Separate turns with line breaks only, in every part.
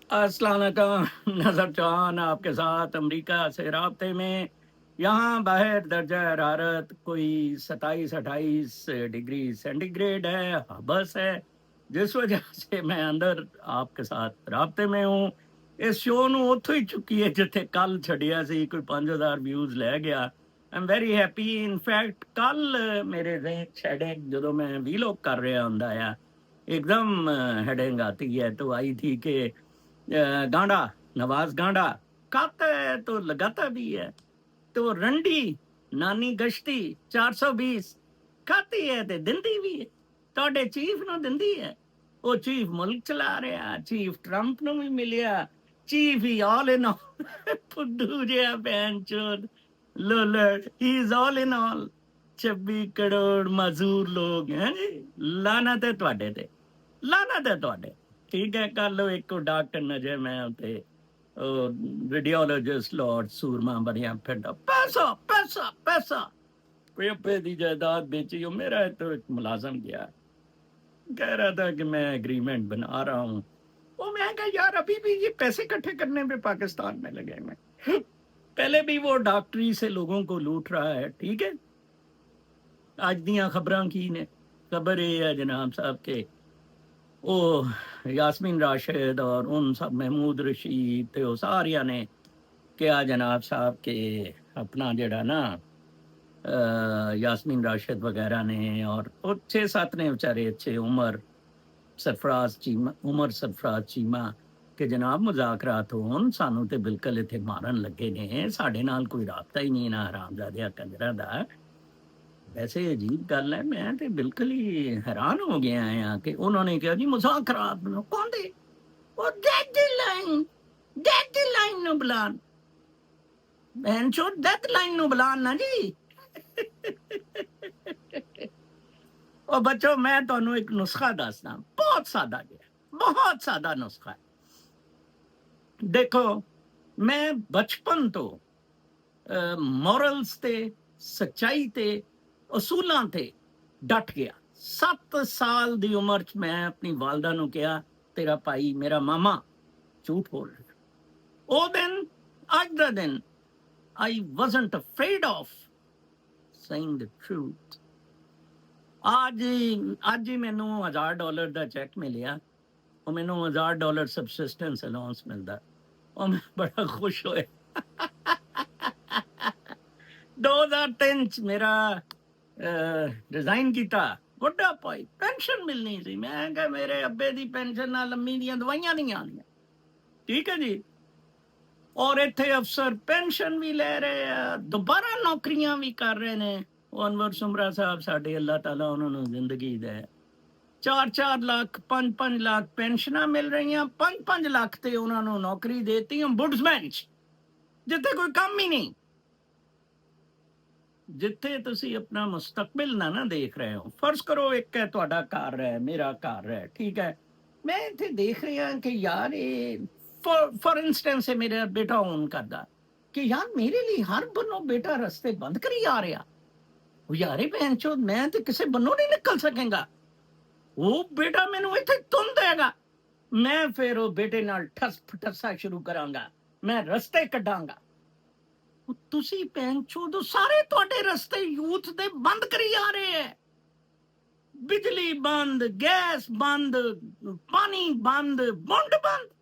अस्सलाम वालेकुम। नजर चौहान आपके साथ अमेरिका से राब्ते में। यहाँ बाहर दर्जा हरारत कोई 27-28 डिग्री सेंटीग्रेड है, बस है, जिस वजह से मैं अंदर आपके साथ राब्ते में हूँ। इस शो ਨੂੰ ਉੱਥੋਂ ਹੀ ਚੁੱਕੀ ਹੈ ਜਿੱਥੇ ਕੱਲ ਛੱਡਿਆ ਸੀ, ਕੋਈ 5000 ਵਿਊਜ਼ ਲੈ ਗਿਆ। I am very happy. In fact ਕੱਲ ਮੇਰੇ ਜ਼ਿਹਨ 'ਚ ਹੈਡੇਕ ਜਦੋਂ ਮੈਂ ਵੀਲੌਗ ਕਰ ਰਿਹਾ ਹੁੰਦਾ ਆ, एकदम हेडेंग आती है। तो आई थी कि गांडा, नवाज गांडा खाता है तो लगाता भी है, तो रंडी नानी गश्ती 420 खाती है ते दिंदी भी है। ਤੁਹਾਡੇ ਚੀਫ ਨੂੰ ਦਿੰਦੀ ਹੈ। ਉਹ ਚੀਫ ਮੁਲਕ ਚਲਾ ਰਿਹਾ, ਚੀਫ ਟਰੰਪ ਨੂੰ ਵੀ ਮਿਲਿਆ, ਚੀਫ ਹੀ ਆਲ ਇਨ ਆਲ ਫੁੱਦੂ ਜਿਹਾ ਭੈਣ ਚੋਦ ਲੋਲੜ, ਹੀ ਇਜ਼ ਆਲ ਇਨ ਆਲ। 26 ਕਰੋੜ ਮਜ਼ਦੂਰ ਲੋਕ ਹੈ ਜੀ। ਲਾਨਤ ਹੈ ਤੁਹਾਡੇ ਤੇ, ਲਾਨਤ ਹੈ ਤੁਹਾਡੇ। ਠੀਕ ਹੈ, ਕੱਲ ਇੱਕ ਡਾਕਟਰ ਨਜੇ ਮੈਂ ਉੱਤੇ ਰੇਡੀਓਲੋਜਿਸਟ ਲੌਰਡ ਸੂਰਮਾ ਬਣਿਆ ਫਿਰਦਾ, ਪੈਸਾ ਪੈਸਾ ਪੈਸਾ। पेपे की जायदाद बेची। और मेरा तो एक मुलाजम गया, कह रहा था कि मैं एग्रीमेंट बना रहा हूँ। वो मैं कहा यार अभी भी ये पैसे इकट्ठे करने में पाकिस्तान में लगे मैं। पहले भी वो डॉक्टरी से लोगों को लूट रहा है। ठीक है, आज दियाँ खबरां की ने, खबर ये है जनाब साहब के वो यास्मीन राशिद और उन सब महमूद रशीद ते सारिया ने क्या जनाब साहब के अपना जड़ा ना यास्मीन राशिद वगैरह ने और 6-7 ने बेचारे अच्छे उमर सरफराज चीमा कि जनाब मुजाकरात होन, सानू ते बिल्कुल इत्थे मारन लगे ने, साडे नाल कोई राबता ही नहीं ना हरामजादिया कंजरा दा। वैसे अजीब गल है, मैं ते बिल्कुल ही हैरान हो गया हाँ कि उन्होंने कहा जी मुजाकरात कौन दे, वो डेड लाइन नु बुलान, बहन चो डेड लाइन नु बुलान ना जी। और बच्चों मैं ਤੁਹਾਨੂੰ ਇੱਕ ਨੁਸਖਾ ਦੱਸਦਾ, ਬਹੁਤ ਸਾਦਾ ਜਿਹਾ, ਬਹੁਤ ਸਾਦਾ ਨੁਸਖਾ ਹੈ। ਦੇਖੋ ਮੈਂ ਬਚਪਨ ਤੋਂ ਮੋਰਲਸ ਤੇ ਸੱਚਾਈ ਤੇ ਅਸੂਲਾਂ ਤੇ ਡਟ ਗਿਆ। 7 ਸਾਲ ਦੀ ਉਮਰ 'ਚ ਮੈਂ ਆਪਣੀ ਵਾਲਦਾ ਨੂੰ ਕਿਹਾ ਤੇਰਾ ਭਾਈ ਮੇਰਾ ਮਾਮਾ ਝੂਠ ਬੋਲ ਰਿਹਾ। ਉਹ ਦਿਨ ਅੱਜ ਦਾ ਦਿਨ I wasn't afraid of saying the truth। आज ही मैनू $1000 का चैक मिलिया और मैनू $1000 सबसिस्टेंस अलाउंस मिलता और मैं बड़ा खुश होया। 2003 च मेरा रिजाइन किया, बुढ़ा पाई पेंशन मिलनी सी। मैं क्या मेरे अब्बे दी पेंशन नाल अम्मी दियां दवाइयां नहीं आनियां। ठीक है जी। और इत्थे अफसर पेंशन भी ले रहे हैं, दोबारा नौकरियां भी कर रहे ने। ਉਹ ਅਨਵਰ ਸੁਮਰਾ ਸਾਹਿਬ ਸਾਡੇ ਅੱਲਾਹ ਤਾਲਾ ਉਹਨਾਂ ਨੂੰ ਜ਼ਿੰਦਗੀ ਦੇ 4-4 ਲੱਖ 5-5 ਲੱਖ ਪੈਨਸ਼ਨਾਂ ਮਿਲ ਰਹੀਆਂ, 5-5 ਲੱਖ ਤੇ ਉਹਨਾਂ ਨੂੰ ਨੌਕਰੀ ਦੇਤੀ ਬੁੱਢਸਮੈਨ ਚ, ਜਿੱਥੇ ਕੋਈ ਕੰਮ ਹੀ ਨਹੀਂ, ਜਿੱਥੇ ਤੁਸੀਂ ਆਪਣਾ ਮੁਸਤਕਬਲ ਨਾ ਦੇਖ ਰਹੇ ਹੋ। ਫਰਜ਼ ਕਰੋ ਇੱਕ ਹੈ ਤੁਹਾਡਾ ਘਰ ਹੈ, ਮੇਰਾ ਘਰ ਹੈ, ਠੀਕ ਹੈ। ਮੈਂ ਇੱਥੇ ਦੇਖ ਰਿਹਾ ਕਿ ਯਾਰ ਇਹ ਫॉर इंस्टेंस मेरा बेटा ओन करता कि यार मेरे लिए हर बनो बेटा रस्ते बंद करी आ रहा, यारे भैन चो मैं तो किसी बनो नहीं निकल सकेगा। वो बेटा मैनू इत्थे तुम देगा, मैं फिर वो बेटे नाल ठस फटसा शुरू करांगा, मैं रस्ते कढांगा। तुसी भैन चो तो सारे तुहाडे रस्ते यूथ दे बंद करी आ रहे हैं। बिजली बंद, गैस बंद, पानी बंद, बुंड बंद,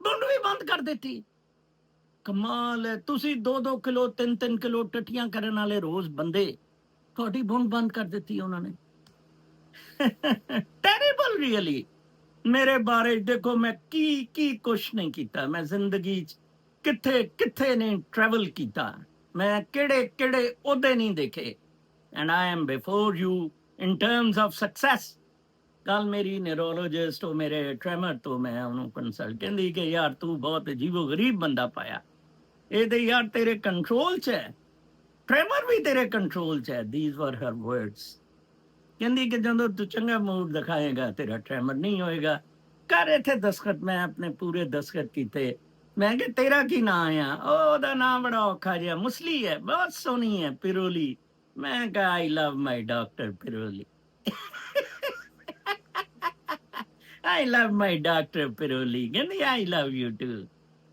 बुंड भी बंद कर देती। कमाल है, तुसी 2-2 किलो 3-3 किलो टट्टियां करने वाले रोज बंदे थोड़ी बुंड बंद कर देती उन्होंने। Terrible really. मेरे बारे देखो मैं की कुछ नहीं किया, मैं जिंदगी किथे किथे नहीं ट्रैवल किया, मैं केड़े केड़े ओहदे नहीं देखे। And I am before you in terms of success. कल मेरी न्यूरोलॉजिस्ट और मेरे ट्रेमर तो मैं उन्होंने कंसल्ट कहती कि यार तू बहुत अजीबो गरीब बंदा पाया, ये तो यार तेरे कंट्रोल च है, ट्रेमर भी तेरे कंट्रोल च है। These were her words. कहती कि जो तू चंगा मूड दिखाएगा तेरा ट्रेमर नहीं होएगा। कर इत्थे दस्खत, मैं अपने पूरे दस्खत किए। मैं कि तेरा की ना आया, ओदा नाम बड़ा औखा जिहा मुसली है, बहुत सोहनी है पिरोली। मैं कहा आई लव माई डॉक्टर पिरोली। आई लव माई डॉक्टर पिरोली, कहती आई लव यू टू,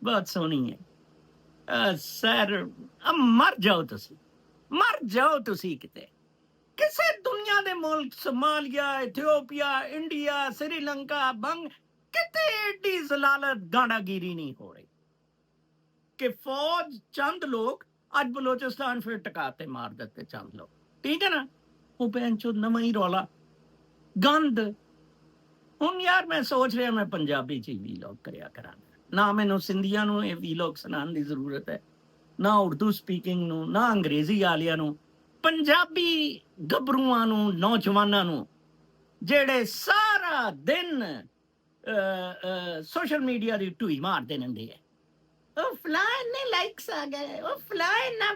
बहुत सोहनी है। सर मर जाओ तुसी, मर जाओ तुसी किते किसे दुनिया दे मुल्क सोमालिया, इथियोपिया, इंडिया, श्रीलंका, बंग किते एडी जलालत गांडागिरी नहीं हो रही कि फौज चंद लोग आज बलोचिस्तान फिर टकाते मार देते चंद लोग, ठीक है ना। वो बेंचो नवा ही रौला गंद। ਹੁਣ ਯਾਰ ਮੈਂ ਸੋਚ ਰਿਹਾ ਮੈਂ ਪੰਜਾਬੀ ਚ ਹੀ ਵੀਲੌਗ ਕਰਿਆ ਕਰਾਂਗਾ, ਨਾ ਮੈਨੂੰ ਸਿੰਧੀਆਂ ਨੂੰ ਇਹ ਵੀਲੌਗ ਸੁਣਾਉਣ ਦੀ ਜ਼ਰੂਰਤ ਹੈ, ਨਾ ਉਰਦੂ ਸਪੀਕਿੰਗ ਨੂੰ, ਨਾ ਅੰਗਰੇਜ਼ੀ ਵਾਲਿਆਂ ਨੂੰ, ਪੰਜਾਬੀ ਗੱਭਰੂਆਂ ਨੂੰ, ਨੌਜਵਾਨਾਂ ਨੂੰ ਜਿਹੜੇ ਸਾਰਾ ਦਿਨ ਸੋਸ਼ਲ ਮੀਡੀਆ ਦੀ ਢੂਈ ਮਾਰਦੇ ਰਹਿੰਦੇ ਹੈ। ਉਹ ਫਲਾਨ ਨੇ ਲਾਈਕਸ ਆ ਗਏ, ਉਹ ਫਲਾਨ ਨਾ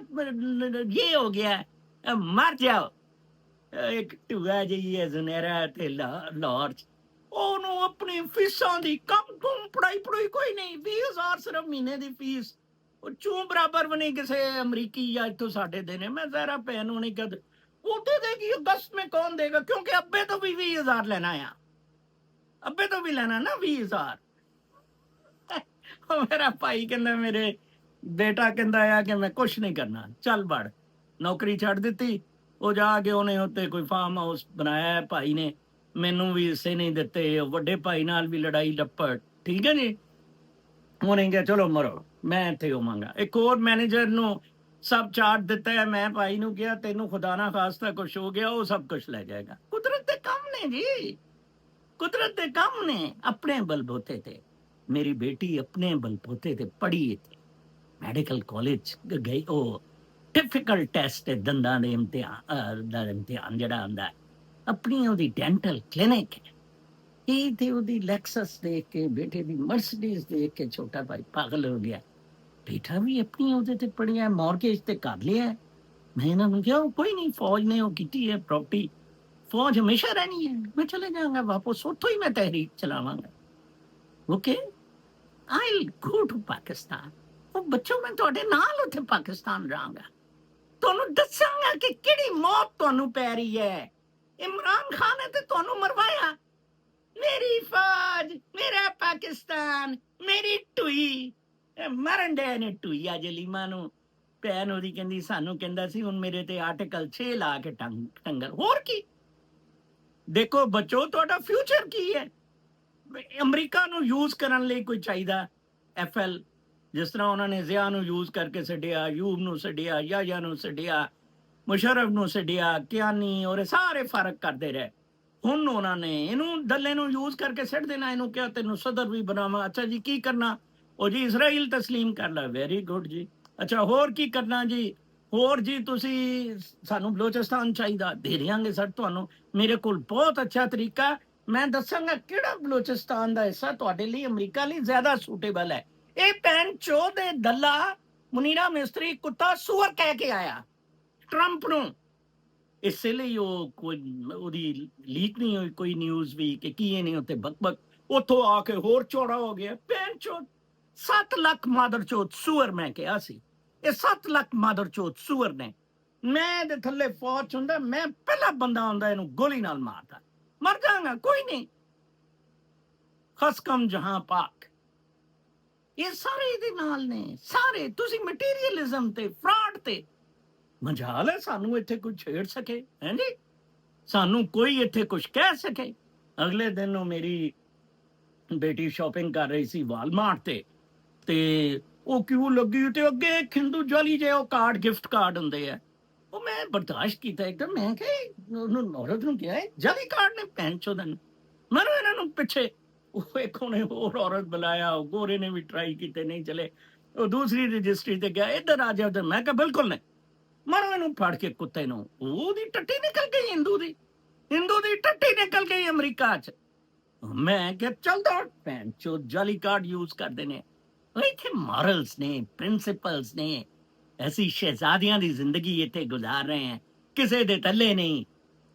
ਇਹ ਹੋ ਗਿਆ, ਮਰ ਜਾਓ। ਇੱਕ ਢੂਆ ਜਿਹੀ ਹੈ ਜ਼ੁਨੇਰਾ ਤੇ ਲਾਹੌਰ ਚ, ਉਹਨੂੰ ਆਪਣੀ ਫੀਸਾਂ ਦੀ ਕੰਮ ਕੁਮ ਪੜਾਈ ਕੋਈ ਨਹੀਂ, 20,000 ਸਿਰਫ ਮਹੀਨੇ ਦੀ ਫੀਸ, ਉਹ ਚੂੰ ਬਰਾਬਰ ਵੀ ਨਹੀਂ ਕਿਸੇ ਅਮਰੀਕੀ ਜਾਂ ਇੱਥੋਂ ਸਾਡੇ ਦੇ ਨੇ। ਮੈਂ ਜ਼ਰਾ ਭੈਣ ਨੂੰ ਨਹੀਂ ਕਦ ਉਹਦੇ ਦੇਗੀ, ਅਗਸਤ में कौन देगा, क्योंकि अब्बे तो भी 20,000 लेना है, अब्बे तो भी लेना ना 20,000। मेरा भाई कहता मेरे बेटा कहता है कि मैं कुछ नहीं करना, चल बड़, नौकरी छड़ दी। वो जाके उन्हें उत्ते कोई फार्म हाउस बनाया है भाई ने, मैनू भी हिस्से नहीं दिते, वड्डे भाई नाल भी लड़ाई लपट, ठीक है जी। उन्हें कहा चलो मरो, मैं इत्थे होवांगा। एक और मैनेजर नू सब चार्ट दिता है, मैं भाई नू कहा तेनू खुदा ना खास्ता कुछ हो गया वो सब कुछ ले जाएगा। कुदरत दे कम ने जी, कुदरत दे कम ने। अपने बलबोते थे, मेरी बेटी अपने बलबोते थे पढ़ी थे, मैडिकल कॉलेज गई, ओ डिफिकल्ट टेस्ट है दंदां दे इम्तिहान जड़ा आंदा है, अपनी ओदी डेंटल क्लिनिक है। ये थे ओदी लेक्सस देख के, बेटे दी मर्सिडीज देख के छोटा भाई पागल हो गया। बेटा भी अपनी ओदे ते पढ़िया, मॉर्गेज ते कर लिया है। मैं इन्होंने कहा कोई नहीं, फौज ने वो की है प्रॉपर्टी, फौज हमेशा रहनी है, मैं चले जाऊंगा वापस, उतो ही मैं तहरीक चलावांगा। Okay, I go to Pakistan. वो बच्चों में थोड़े नाल उथे पाकिस्तान रहांगा, ਤੁਹਾਨੂੰ ਦੱਸਾਂਗਾ ਕਿ ਕਿਹੜੀ ਮੌਤ ਤੁਹਾਨੂੰ ਪੈ ਰਹੀ ਹੈ। ਇਮਰਾਨ ਖਾਨ ਨੇ ਤੇ ਤੁਹਾਨੂੰ ਮਰਵਾਇਆ। ਮੇਰੀ ਫੌਜ, ਮੇਰਾ ਪਾਕਿਸਤਾਨ, ਮੇਰੀ ਟੂਈ, ਮਰਨ ਦੇ ਨੇ ਟੂਈਆ ਜਲੀਮਾ ਨੂੰ। ਭੈਣ ਉਹਦੀ ਕਹਿੰਦੀ ਸਾਨੂੰ ਕਹਿੰਦਾ ਸੀ ਹੁਣ ਮੇਰੇ ਤੇ ਆਰਟੀਕਲ 6 ਲਾ ਕੇ ਟੰਗਰ। ਹੋਰ ਕੀ ਦੇਖੋ ਬੱਚੋ, ਤੁਹਾਡਾ ਫਿਊਚਰ ਕੀ ਹੈ। ਅਮਰੀਕਾ ਨੂੰ ਯੂਜ਼ ਕਰਨ ਲਈ ਕੋਈ ਚਾਹੀਦਾ, FL ਜਿਸ ਤਰ੍ਹਾਂ ਉਹਨਾਂ ਨੇ ਜ਼ਿਆ ਨੂੰ ਯੂਜ਼ ਕਰਕੇ ਛੱਡਿਆ, ਯੂਬ ਨੂੰ ਛੱਡਿਆ, ਯਾਹਿਆ ਨੂੰ ਛੱਡਿਆ, ਮੁਸ਼ਰਫ ਨੂੰ ਛੱਡਿਆ, ਕਿਆਨੀ ਔਰ ਸਾਰੇ ਫਰਕ ਕਰਦੇ ਰਹੇ। ਹੁਣ ਉਹਨਾਂ ਨੇ ਇਹਨੂੰ ਦੱਲੇ ਨੂੰ ਯੂਜ਼ ਕਰਕੇ ਛੱਡ ਦੇਣਾ, ਇਹਨੂੰ ਕਿਹਾ ਤੈਨੂੰ ਸਦਰ ਵੀ ਬਣਾਵਾਂ। ਅੱਛਾ ਜੀ ਕੀ ਕਰਨਾ? ਉਹ ਜੀ ਇਜ਼ਰਾਈਲ ਤਸਲੀਮ ਕਰ ਲੈ। ਵੈਰੀ ਗੁੱਡ ਜੀ। ਅੱਛਾ ਹੋਰ ਕੀ ਕਰਨਾ ਜੀ? ਹੋਰ ਜੀ ਤੁਸੀਂ ਸਾਨੂੰ ਬਲੋਚਿਸਤਾਨ ਚਾਹੀਦਾ, ਦੇ ਦਿਆਂਗੇ ਸਰ ਤੁਹਾਨੂੰ। ਮੇਰੇ ਕੋਲ ਬਹੁਤ ਅੱਛਾ ਤਰੀਕਾ, ਮੈਂ ਦੱਸਾਂਗਾ ਕਿਹੜਾ ਬਲੋਚਿਸਤਾਨ ਦਾ ਹਿੱਸਾ ਤੁਹਾਡੇ ਲਈ ਅਮਰੀਕਾ ਲਈ ਜ਼ਿਆਦਾ ਸੂਟੇਬਲ ਹੈ। ਇਹ ਭੈਣ ਚੋ ਦੇ ਦੱਲਾ ਮੁਨੀਰਾ ਮਿਸਤਰੀ ਕੁੱਤਾ ਸੂਅਰ ਕਹਿ ਕੇ ਆਇਆ ਟਰੰਪ ਨੂੰ। ਇਸੇ ਲਈ ਉਹ ਕੋਈ ਉਹਦੀ ਲੀਕ ਨਹੀਂ ਹੋਈ ਕੋਈ ਨਿਊਜ਼ ਵੀ ਕਿ ਕੀ ਇਹ ਨਹੀਂ ਉੱਤੇ ਬਕਬਕ, ਉੱਥੋਂ ਆ ਕੇ ਹੋਰ ਚੌੜਾ ਹੋ ਗਿਆ। ਭੈਣ ਚੋ 7 ਲੱਖ ਮਾਦਰ ਚੋਤ ਸੂਅਰ ਮੈਂ ਕਿਹਾ ਸੀ, ਇਹ 7 ਲੱਖ ਮਾਦਰ ਚੋਤ ਸੂਅਰ ਨੇ। ਮੈਂ ਦੇ ਥੱਲੇ ਫੌਜ ਹੁੰਦਾ, ਮੈਂ ਪਹਿਲਾ ਬੰਦਾ ਹੁੰਦਾ ਇਹਨੂੰ ਗੋਲੀ ਨਾਲ ਮਾਰਦਾ, ਮਰ ਜਾਗਾ ਕੋਈ ਨਹੀਂ। ਖਸਕਮ ਜਹਾਂ ਪਾਕ, ਇਹ ਸਾਰੇ ਇਹਦੇ ਨਾਲ ਨੇ ਸਾਰੇ। ਤੁਸੀਂ ਮਟੀਰੀਅਲਿਜ਼ਮ ਤੇ ਫਰਾਡ ਤੇ ਮਜਾਲ ਹੈ ਸਾਨੂੰ ਇੱਥੇ ਕੋਈ ਛੇੜ ਸਕੇ ਹੈ ਜੀ, ਸਾਨੂੰ ਕੋਈ ਇੱਥੇ ਕੁਝ ਕਹਿ ਸਕੇ। ਅਗਲੇ ਦਿਨ ਉਹ ਮੇਰੀ ਬੇਟੀ ਸ਼ਾਪਿੰਗ ਕਰ ਰਹੀ ਸੀ ਵਾਲਮਾਰਟ ਤੇ ਉਹ ਕਿਉਂ ਲੱਗੀ ਤੇ ਅੱਗੇ ਖਿੰਦੂ ਜਾਲੀ ਜੇ ਉਹ ਕਾਰਡ, ਗਿਫਟ ਕਾਰਡ ਹੁੰਦੇ ਆ, ਉਹ ਮੈਂ ਬਰਦਾਸ਼ਤ ਕੀਤਾ ਇੱਕਦਮ। ਮੈਂ ਕਿਹਾ ਉਹਨੂੰ ਔਰਤ ਨੂੰ ਕਿਹਾ ਜਾਲੀ ਕਾਰਡ ਨੇ ਭੈਣ ਚੋਦਨ ਮਰੋ ਇਹਨਾਂ ਨੂੰ ਪਿੱਛੇ। ਉਹ ਇੱਕ ਉਹਨੇ ਹੋਰ ਔਰਤ ਬੁਲਾਇਆ, ਉਹ ਗੋਰੇ ਨੇ ਵੀ ਟਰਾਈ ਕੀਤੇ ਨਹੀਂ ਚਲੇ। ਉਹ ਦੂਸਰੀ ਰਜਿਸਟਰੀ ਤੇ ਗਿਆ, ਇੱਧਰ ਆ ਜਾ ਉੱਧਰ। ਮੈਂ ਕਿਹਾ ਬਿਲਕੁਲ ਨਹੀਂ, ਮਰੋ ਇਹਨੂੰ ਫੜ ਕੇ ਕੁੱਤੇ ਨੂੰ। ਉਹਦੀ ਟੱਟੀ ਨਿਕਲ ਗਈ ਹਿੰਦੂ ਦੀ ਟੱਟੀ ਨਿਕਲ ਗਈ ਅਮਰੀਕਾ ਚ। ਮੈਂ ਕਿਹਾ ਚੱਲਦਾ ਭੈਣ ਚੋ ਜਾਲੀ ਕਾਰਡ ਯੂਜ਼ ਕਰਦੇ ਨੇ। ਇੱਥੇ ਮੋਰਲਸ ਨੇ, ਪ੍ਰਿੰਸੀਪਲਸ ਨੇ, ਐਸੀ ਸ਼ਹਿਜ਼ਾਦੀਆਂ ਦੀ ਜ਼ਿੰਦਗੀ ਇੱਥੇ ਗੁਜ਼ਾਰ ਰਹੇ ਹੈ, ਕਿਸੇ ਦੇ ਥੱਲੇ ਨਹੀਂ।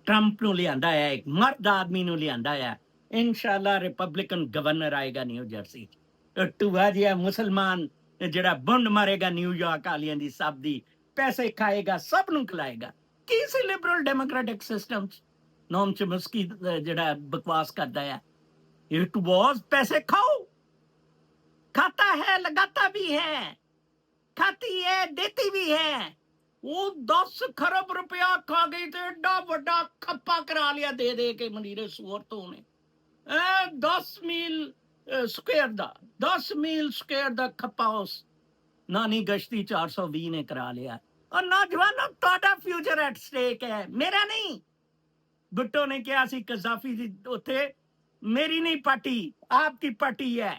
ਟਰੰਪ ਨੂੰ ਲਿਆਂਦਾ ਹੈ, ਇੱਕ ਮਰਦ ਆਦਮੀ ਨੂੰ ਲਿਆਂਦਾ ਹੈ। ਇਨਸ਼ਾਅੱਲਾ ਰਿਪਬਲਿਕਨ ਗਵਰਨਰ ਆਏਗਾ ਨਿਊ ਜਰਸੀ ਚ। ਟੂਆ ਜਿਹਾ ਮੁਸਲਮਾਨ ਜਿਹੜਾ ਬੁੰਡ ਮਾਰੇਗਾ ਨਿਊਯਾਰਕ ਵਾਲਿਆਂ ਦੀ ਸਭ ਦੀ, ਪੈਸੇ ਖਾਏਗਾ, ਸਭ ਨੂੰ ਖਿਲਾਏਗਾ। ਕੀ ਸੀ ਲਿਬਰਲ ਡੈਮੋਕ੍ਰੈਟਿਕ ਸਿਸਟਮ ਚ? ਨੋਮ ਚਮਸਕੀ ਜਿਹੜਾ ਬਕਵਾਸ ਕਰਦਾ ਹੈ। इट वॉज पैसे खाओ, खाता है लगाता भी है, खाती है देती भी है। वो 10 खरब रुपया खा गई तो एडा बड़ा खप्पा करा लिया दे दे के मनीरे सूरतों ने। 10 मील स्क्वेयर दा 10 मील स्क्वेयर दा खप्पा उस नानी गश्ती 420 ने करा लिया। और नौजवानों ਤੁਹਾਡਾ फ्यूचर एट स्टेक है, मेरा नहीं। भुट्टो ने कहा सी कजाफी दी उत्थे मेरी नहीं पार्टी आपकी पार्टी है,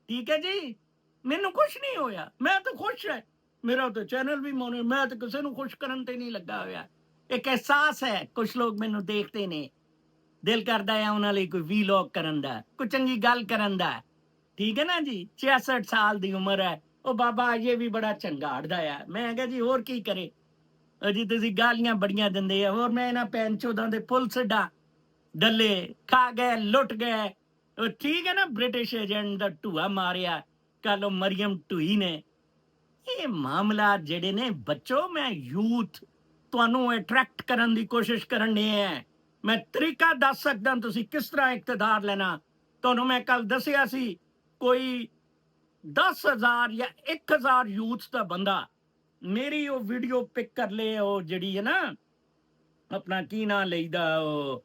ठीक है जी। मैनू कुछ नहीं होया, मैं तो खुश है, मेरा तो चैनल भी मोने, मैं तो किसी ਨੂੰ खुश ਕਰਨ ਤੇ ਨਹੀਂ ਲੱਗਾ ਹੋਇਆ। ਇੱਕ ਅਹਿਸਾਸ ਹੈ, ਕੁਝ ਲੋਕ ਮੈਨੂੰ ਦੇਖਦੇ ਨੇ, ਦਿਲ ਕਰਦਾ ਹੈ ਉਹਨਾਂ ਲਈ ਕੋਈ ਵੀਲੌਗ ਕਰਨ ਦਾ, ਕੋਈ ਚੰਗੀ ਗੱਲ ਕਰਨ ਦਾ, ਠੀਕ ਹੈ ਨਾ ਜੀ। 66 ਸਾਲ ਦੀ ਉਮਰ ਹੈ, ਉਹ ਬਾਬਾ ਅਜੇ ਵੀ ਬੜਾ ਚੰਗਾੜਦਾ ਆ। ਮੈਂ ਕਿਹਾ ਜੀ ਹੋਰ ਕੀ ਕਰੇ, ਅਜੀ ਤੁਸੀਂ ਗਾਲੀਆਂ ਬੜੀਆਂ ਦਿੰਦੇ ਆ, ਹੋਰ ਮੈਂ ਇਹਨਾਂ ਭੈਣ ਚੋਦਾਂ ਦੇ ਪੁਲ ਛੱਡਾਂ, ਡੱਲੇ ਖਾ ਗਏ, ਲੁੱਟ ਗਏ। ਉਹ ਠੀਕ ਹੈ ਨਾ, ਬ੍ਰਿਟਿਸ਼ ਏਜੰਟ ਦਾ ਢੂਆ ਮਾਰਿਆ, ਕੱਲ ਉਹ ਮਰੀਮ ਢੂਈ ਨੇ। ਇਹ ਮਾਮਲਾ ਜਿਹੜੇ ਨੇ ਬੱਚੋ, ਮੈਂ ਯੂਥ ਤੁਹਾਨੂੰ ਅਟਰੈਕਟ ਕਰਨ ਦੀ ਕੋਸ਼ਿਸ਼ ਕਰਨ ਨੇ ਹੈ। ਮੈਂ ਤਰੀਕਾ ਦੱਸ ਸਕਦਾ ਤੁਸੀਂ ਕਿਸ ਤਰ੍ਹਾਂ ਇਕਤਦਾਰ ਲੈਣਾ। ਤੁਹਾਨੂੰ ਮੈਂ ਕੱਲ ਦੱਸਿਆ ਸੀ, ਕੋਈ 10,000 ਜਾਂ 1,000 ਯੂਥ ਦਾ ਬੰਦਾ ਮੇਰੀ ਉਹ ਵੀਡੀਓ ਪਿਕ ਕਰ ਲੇ, ਉਹ ਜਿਹੜੀ ਹੈ ਨਾ ਆਪਣਾ ਕੀ ਨਾਂ ਲਈਦਾ, ਉਹ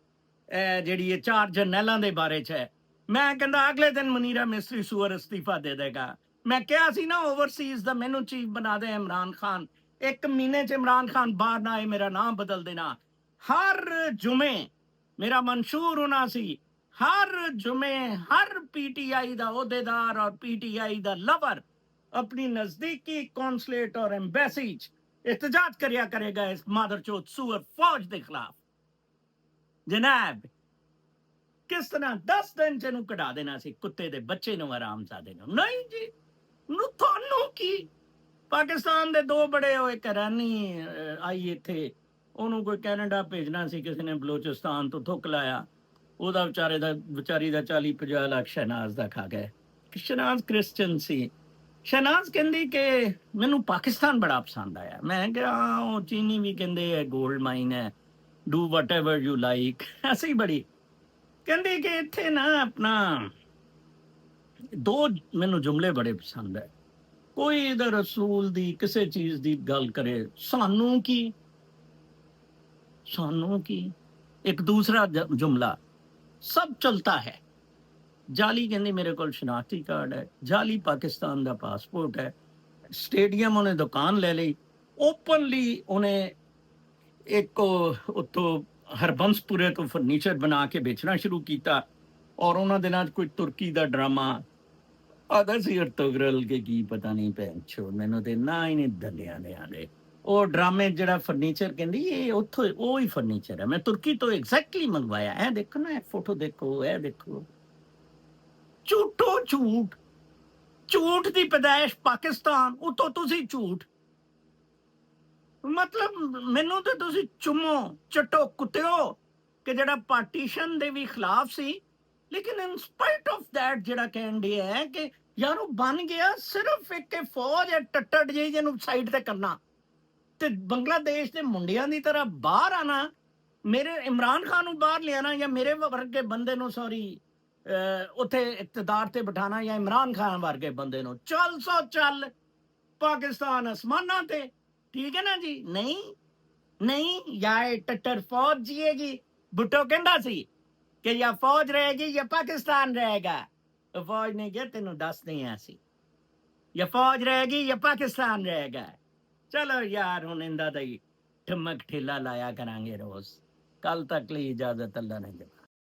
ਜਿਹੜੀ ਇਹ 4 ਜਰਨੈਲਾਂ ਦੇ ਬਾਰੇ 'ਚ ਹੈ। ਮੈਂ ਕਹਿੰਦਾ ਅਗਲੇ ਦਿਨ ਮਨੀਰਾ ਮਿਸਤਰੀ ਸੂਅਰ ਅਸਤੀਫਾ ਦੇ ਦੇਗਾ। ਮੈਂ ਕਿਹਾ ਸੀ ਨਾ ਓਵਰਸੀਜ਼ ਦਾ ਮੈਨੂੰ ਚੀਫ ਬਣਾ ਦੇ ਇਮਰਾਨ ਖਾਨ, 1 ਮਹੀਨੇ 'ਚ ਇਮਰਾਨ ਖਾਨ ਬਾਹਰ ਨਾ ਆਏ, ਮੇਰਾ ਨਾਮ ਬਦਲ ਦੇਣਾ। ਹਰ ਜੁਮੇ ਮੇਰਾ ਮਨਸ਼ੂਰ ਹੋਣਾ ਸੀ, ਹਰ ਜੁਮੇ ਹਰ ਪੀਟੀਆਈ ਦਾ ਅਹੁਦੇਦਾਰ ਔਰ ਪੀਟੀਆਈ ਦਾ ਲਵਰ अपनी नजदीकी कौंसलेट और एम्बेसी एहतजाज करिया करेगा इस मादरचोद सूअर फौज के खिलाफ। जनाब किस तरह 10 दिन च कढ़ा देना सी कुत्ते दे बच्चे नु आरामजादे नु। नहीं जी, थानू की पाकिस्तान दे 2 बड़े हो, एक रानी आई इत्थे, ओनू कोई कैनेडा भेजना सी, किसी ने बलोचिस्तान तो थुक लाया, ओदा विचारी दा 40-50 लाख शहनाज दा खा गए। शहनाज क्रिश्चियन सी। शहनाज कहती कि मैनू पाकिस्तान बड़ा पसंद आया। मैं क्या चीनी भी कहते है गोल्ड माइन है, do what ever you like, ऐसे ही बड़ी कहती कि इत्थे ना अपना 2 मैनू जुमले बड़े पसंद है। कोई इधर रसूल दी किसी चीज दी गल करे, सानू की एक दूसरा जुमला सब चलता है। जाली कहती मेरे को शनाख्ती कार्ड है, जाली पाकिस्तान का पासपोर्ट है, स्टेडियम उन्हें दुकान ले ली, ओपनली उन्हें एक उत्तो हरबंसपुरे तो फर्नीचर बना के बेचना शुरू किया। और उन्होंने दिनों कोई तुर्की का ड्रामा आधा सी तुगरल के की पता नहीं भैन छो, मैनू तो ना ही नहीं दलिया ने आने वो ड्रामे जरा फर्नीचर कहती ये उतो वो ही फर्नीचर है, मैं तुर्की तो एग्जैक्टली मंगवाया है। देखो ना फोटो देखो, है देखो, झूठो झूठ, झूठ की पैदाइश पाकिस्तान, उतो तुसी झूठ। मतलब मैनू तो तुसी चुमो चटो कुत्तियो कि जड़ा पार्टीशन दे भी खिलाफ सी, लेकिन इन स्पाइट ऑफ दैट जड़ा कहन दे है कि यार वो बन गया सिर्फ एक फौज है टट्टड़ जी जिन्हों साइड ते करना ते बंगलादेश के मुंडियां की तरह बाहर आना, मेरे इमरान खान नूं बाहर ले आना या मेरे वर्गे बंदे नूं सॉरी उत्थे इकतदार ते बिठाना या इमरान खान वर्गे बंदे नो चल सो चल पाकिस्तान आसमाना ते, ठीक है ना जी। नहीं नहीं, या टट्टर फौज जिएगी। भुट्टो कहंदा सी कि या फौज रहेगी या पाकिस्तान रहेगा। तो फौज ने कहा तेनों दस नहीं आसी, या फौज रहेगी या पाकिस्तान रहेगा। चलो यार हुण इंदा दा ही ठमक ठेला लाया करांगे रोज। कल तक ली इजाजत, अल्लाह ने।